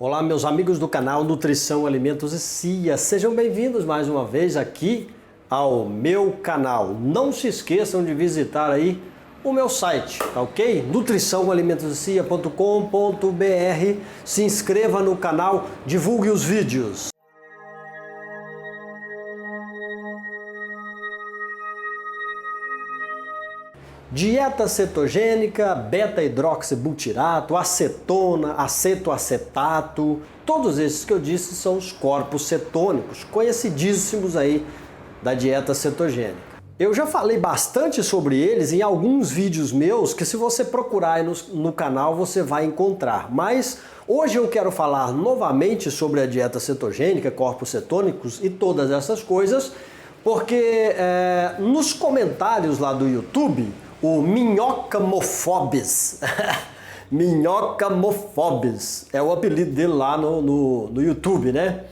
Olá, meus amigos do canal Nutrição, Alimentos e CIA. Sejam bem-vindos mais uma vez aqui ao meu canal. Não se esqueçam de visitar aí o meu site, tá ok? nutriçãoalimentosia.com.br. Se inscreva no canal, divulgue os vídeos. Dieta cetogênica, beta-hidroxibutirato, acetona, acetoacetato, todos esses que eu disse são os corpos cetônicos, conhecidíssimos aí da dieta cetogênica. Eu já falei bastante sobre eles em alguns vídeos meus que se você procurar aí no canal você vai encontrar, mas hoje eu quero falar novamente sobre a dieta cetogênica, corpos cetônicos e todas essas coisas, porque nos comentários lá do YouTube, o Minhocamofobes, Minhocamofobes, é o apelido dele lá no YouTube, né?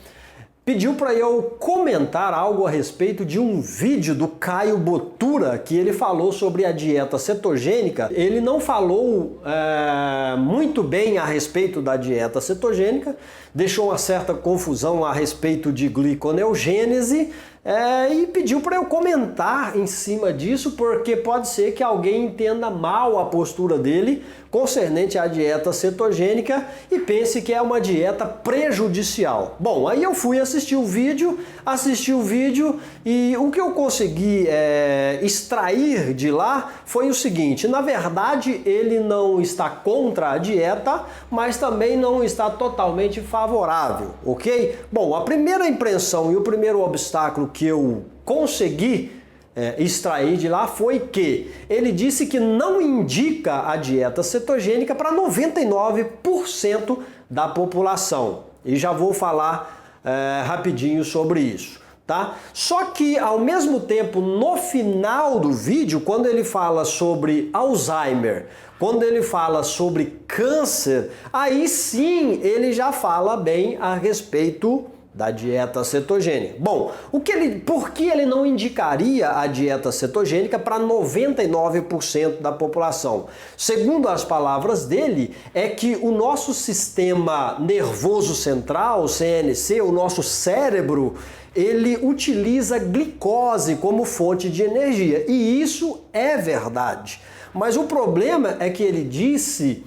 Pediu para eu comentar algo a respeito de um vídeo do Caio Botura, que ele falou sobre a dieta cetogênica. Ele não falou muito bem a respeito da dieta cetogênica, deixou uma certa confusão a respeito de gliconeogênese, e pediu para eu comentar em cima disso, porque pode ser que alguém entenda mal a postura dele concernente à dieta cetogênica e pense que é uma dieta prejudicial. Bom, aí eu fui assistir o vídeo e o que eu consegui extrair de lá foi o seguinte: na verdade ele não está contra a dieta, mas também não está totalmente favorável, ok? Bom, a primeira impressão e o primeiro obstáculo que eu consegui extrair de lá foi que ele disse que não indica a dieta cetogênica para 99% da população. E já vou falar rapidinho sobre isso, tá? Só que ao mesmo tempo, no final do vídeo, quando ele fala sobre Alzheimer, quando ele fala sobre câncer, aí sim ele já fala bem a respeito da dieta cetogênica. Bom, por que ele não indicaria a dieta cetogênica para 99% da população? Segundo as palavras dele, é que o nosso sistema nervoso central, o CNC, o nosso cérebro, ele utiliza glicose como fonte de energia. E isso é verdade. Mas o problema é que ele disse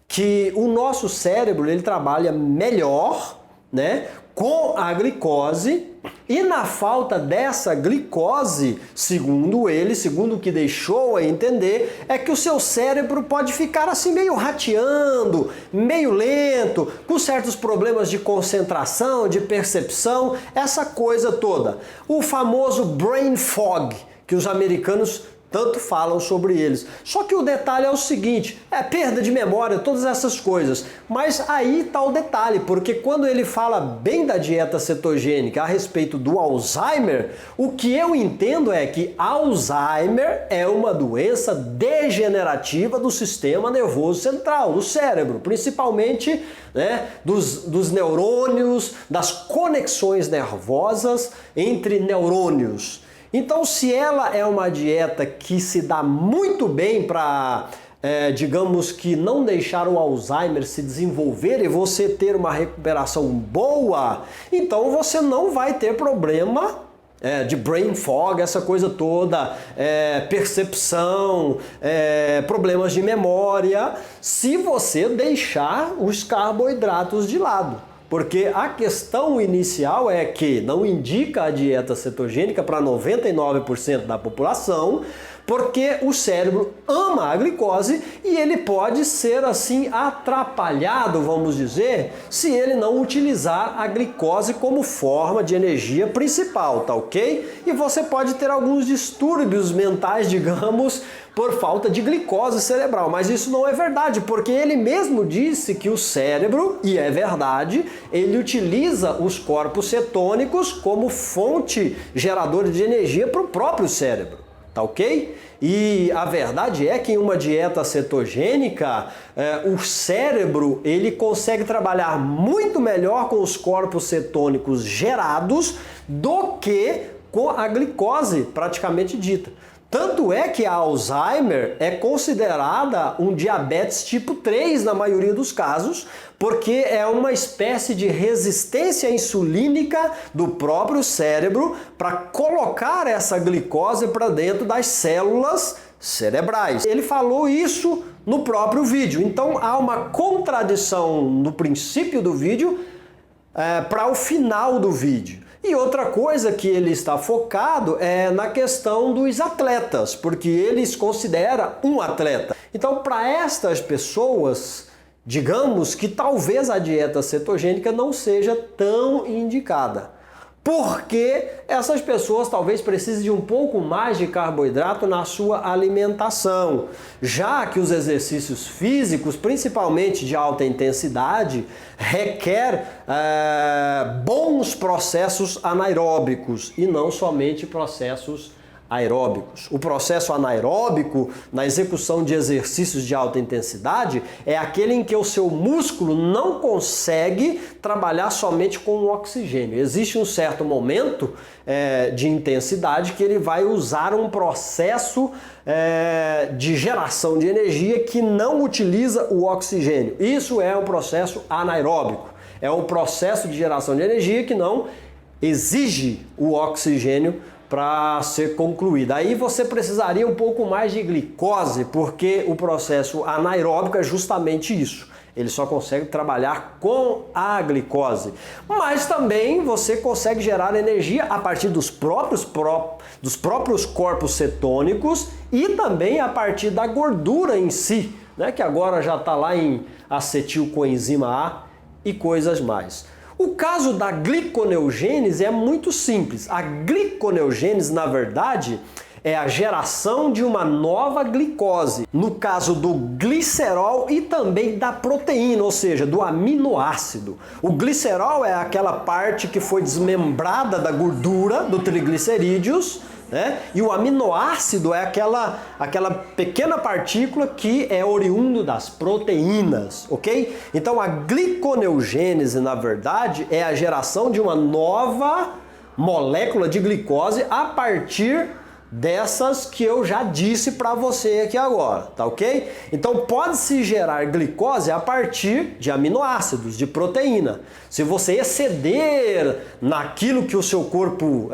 que o nosso cérebro ele trabalha melhor, né, com a glicose, e na falta dessa glicose, segundo ele, segundo o que deixou a entender, é que o seu cérebro pode ficar assim meio rateando, meio lento, com certos problemas de concentração, de percepção, essa coisa toda. O famoso brain fog, que os americanos tanto falam sobre eles. Só que o detalhe é o seguinte, perda de memória, todas essas coisas. Mas aí está o detalhe, porque quando ele fala bem da dieta cetogênica a respeito do Alzheimer, o que eu entendo é que Alzheimer é uma doença degenerativa do sistema nervoso central, do cérebro, principalmente, né, dos neurônios, das conexões nervosas entre neurônios. Então, se ela é uma dieta que se dá muito bem para, digamos que não deixar o Alzheimer se desenvolver e você ter uma recuperação boa, então você não vai ter problema de brain fog, essa coisa toda, percepção, problemas de memória, se você deixar os carboidratos de lado. Porque a questão inicial é que não indica a dieta cetogênica para 99% da população, porque o cérebro ama a glicose e ele pode ser assim atrapalhado, vamos dizer, se ele não utilizar a glicose como forma de energia principal, tá ok? E você pode ter alguns distúrbios mentais, digamos, por falta de glicose cerebral, mas isso não é verdade, porque ele mesmo disse que o cérebro, e é verdade, ele utiliza os corpos cetônicos como fonte geradora de energia para o próprio cérebro. Tá ok? E a verdade é que em uma dieta cetogênica, o cérebro ele consegue trabalhar muito melhor com os corpos cetônicos gerados do que com a glicose propriamente dita. Tanto é que a Alzheimer é considerada um diabetes tipo 3 na maioria dos casos, porque é uma espécie de resistência insulínica do próprio cérebro para colocar essa glicose para dentro das células cerebrais. Ele falou isso no próprio vídeo, então há uma contradição no princípio do vídeo para o final do vídeo. E outra coisa que ele está focado é na questão dos atletas, porque ele se considera um atleta. Então, para estas pessoas, digamos que talvez a dieta cetogênica não seja tão indicada. Porque essas pessoas talvez precisem de um pouco mais de carboidrato na sua alimentação, já que os exercícios físicos, principalmente de alta intensidade, requer bons processos anaeróbicos e não somente processos aeróbicos. O processo anaeróbico na execução de exercícios de alta intensidade é aquele em que o seu músculo não consegue trabalhar somente com o oxigênio. Existe um certo momento de intensidade que ele vai usar um processo de geração de energia que não utiliza o oxigênio. Isso é um processo anaeróbico. É um processo de geração de energia que não exige o oxigênio para ser concluída. Aí você precisaria um pouco mais de glicose, porque o processo anaeróbico é justamente isso. Ele só consegue trabalhar com a glicose. Mas também você consegue gerar energia a partir dos próprios corpos cetônicos e também a partir da gordura em si, né, que agora já está lá em acetilcoenzima A e coisas mais. O caso da gliconeogênese é muito simples. A gliconeogênese, na verdade, é a geração de uma nova glicose. No caso do glicerol e também da proteína, ou seja, do aminoácido. O glicerol é aquela parte que foi desmembrada da gordura, do triglicerídeos, né? E o aminoácido é aquela pequena partícula que é oriundo das proteínas, ok? Então a gliconeogênese, na verdade, é a geração de uma nova molécula de glicose a partir dessas que eu já disse para você aqui agora, tá ok? Então pode-se gerar glicose a partir de aminoácidos, de proteína. Se você exceder naquilo que o seu corpo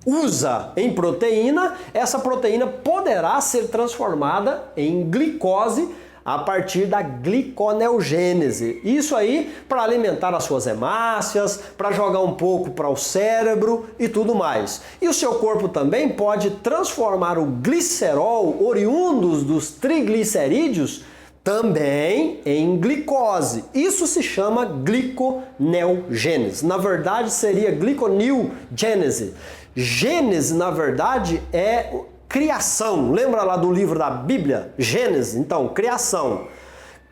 usa em proteína, essa proteína poderá ser transformada em glicose a partir da gliconeogênese. Isso aí para alimentar as suas hemácias, para jogar um pouco para o cérebro e tudo mais. E o seu corpo também pode transformar o glicerol, oriundos dos triglicerídeos, também em glicose. Isso se chama gliconeogênese. Na verdade seria gliconeogênese. Gênese, na verdade, é criação. Lembra lá do livro da Bíblia? Gênesis? Então, criação.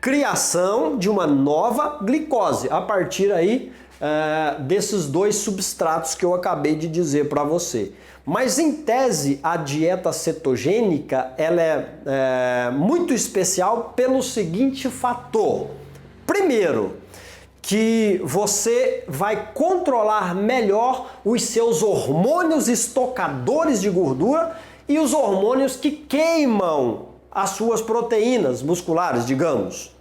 Criação de uma nova glicose, a partir aí desses dois substratos que eu acabei de dizer para você. Mas, em tese, a dieta cetogênica ela é muito especial pelo seguinte fator. Primeiro, que você vai controlar melhor os seus hormônios estocadores de gordura e os hormônios que queimam as suas proteínas musculares, digamos.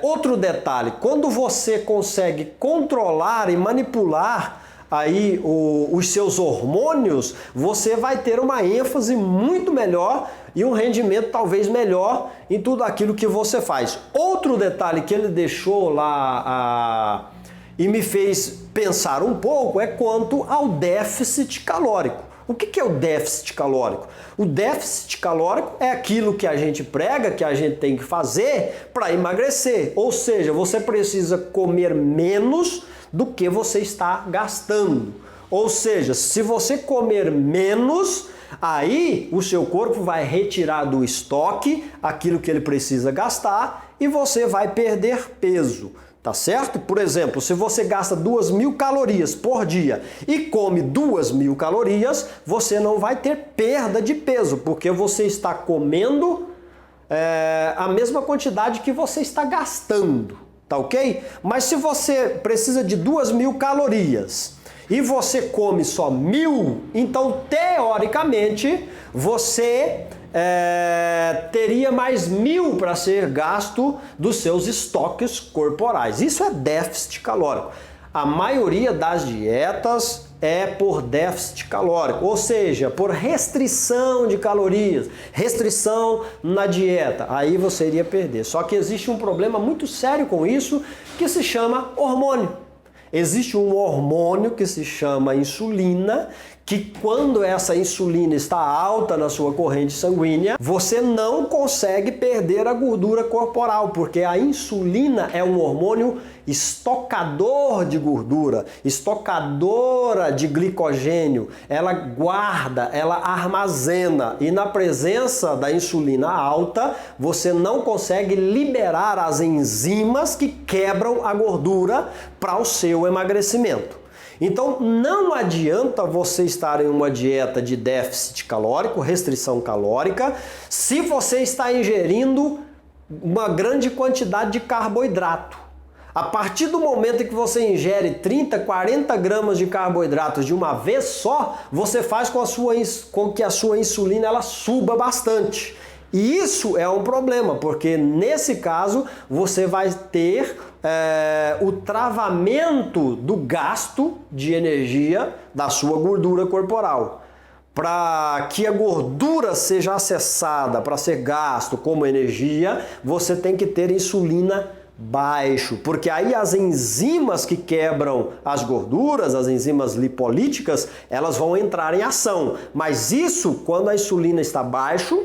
Outro detalhe, quando você consegue controlar e manipular aí os seus hormônios, você vai ter uma ênfase muito melhor e um rendimento talvez melhor em tudo aquilo que você faz. Outro detalhe que ele deixou lá e me fez pensar um pouco é quanto ao déficit calórico. O que é o déficit calórico? O déficit calórico é aquilo que a gente prega, que a gente tem que fazer para emagrecer. Ou seja, você precisa comer menos do que você está gastando. Ou seja, se você comer menos, aí o seu corpo vai retirar do estoque aquilo que ele precisa gastar e você vai perder peso. Tá certo? Por exemplo, se você gasta 2.000 calorias por dia e come 2.000 calorias, você não vai ter perda de peso, porque você está comendo a mesma quantidade que você está gastando, tá ok? Mas se você precisa de 2.000 calorias e você come só 1.000, então teoricamente você teria mais 1.000 para ser gasto dos seus estoques corporais. Isso é déficit calórico. A maioria das dietas é por déficit calórico, ou seja, por restrição de calorias, restrição na dieta, aí você iria perder. Só que existe um problema muito sério com isso, que se chama hormônio. Existe um hormônio que se chama insulina, que quando essa insulina está alta na sua corrente sanguínea, você não consegue perder a gordura corporal, porque a insulina é um hormônio estocador de gordura, estocadora de glicogênio. Ela guarda, ela armazena, e na presença da insulina alta, você não consegue liberar as enzimas que quebram a gordura para o seu emagrecimento. Então não adianta você estar em uma dieta de déficit calórico, restrição calórica, se você está ingerindo uma grande quantidade de carboidrato. A partir do momento em que você ingere 30, 40 gramas de carboidratos de uma vez só, você faz com que a sua insulina ela suba bastante. E isso é um problema, porque nesse caso você vai ter o travamento do gasto de energia da sua gordura corporal. Para que a gordura seja acessada para ser gasto como energia, você tem que ter insulina baixo, porque aí as enzimas que quebram as gorduras, as enzimas lipolíticas, elas vão entrar em ação. Mas isso quando a insulina está baixo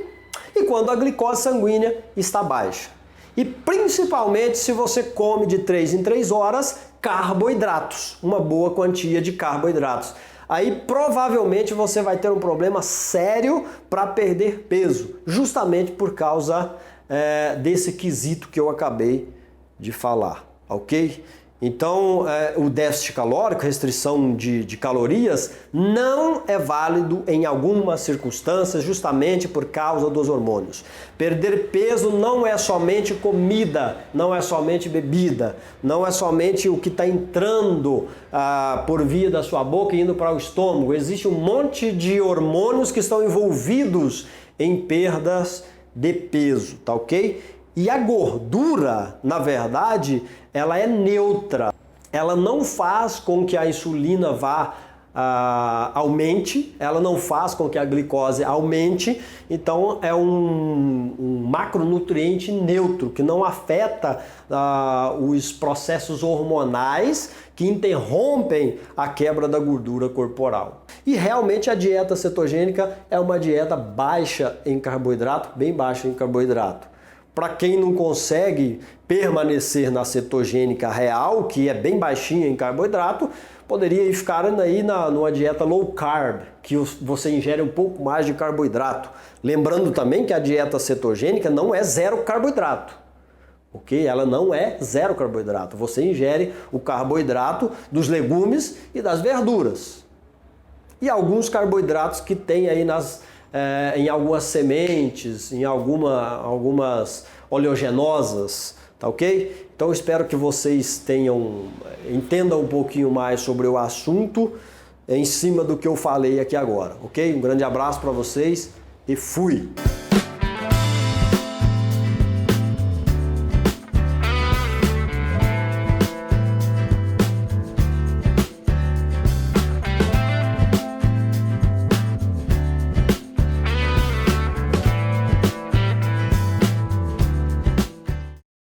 e quando a glicose sanguínea está baixa. E principalmente se você come de 3 em 3 horas carboidratos, uma boa quantia de carboidratos. Aí provavelmente você vai ter um problema sério para perder peso, justamente por causa desse quesito que eu acabei de falar, ok? Então, o déficit calórico, restrição de calorias, não é válido em algumas circunstâncias, justamente por causa dos hormônios. Perder peso não é somente comida, não é somente bebida, não é somente o que está entrando por via da sua boca e indo para o estômago. Existe um monte de hormônios que estão envolvidos em perdas de peso, tá ok? E a gordura, na verdade, ela é neutra. Ela não faz com que a insulina aumente, ela não faz com que a glicose aumente, então é um macronutriente neutro, que não afeta os processos hormonais que interrompem a quebra da gordura corporal. E realmente a dieta cetogênica é uma dieta baixa em carboidrato, bem baixa em carboidrato. Para quem não consegue permanecer na cetogênica real, que é bem baixinha em carboidrato, poderia ir ficar aí numa dieta low carb, que você ingere um pouco mais de carboidrato. Lembrando também que a dieta cetogênica não é zero carboidrato, ok? Ela não é zero carboidrato. Você ingere o carboidrato dos legumes e das verduras. E alguns carboidratos que tem aí em algumas sementes, em algumas oleaginosas, tá ok? Então espero que vocês entendam um pouquinho mais sobre o assunto em cima do que eu falei aqui agora, ok? Um grande abraço para vocês e fui!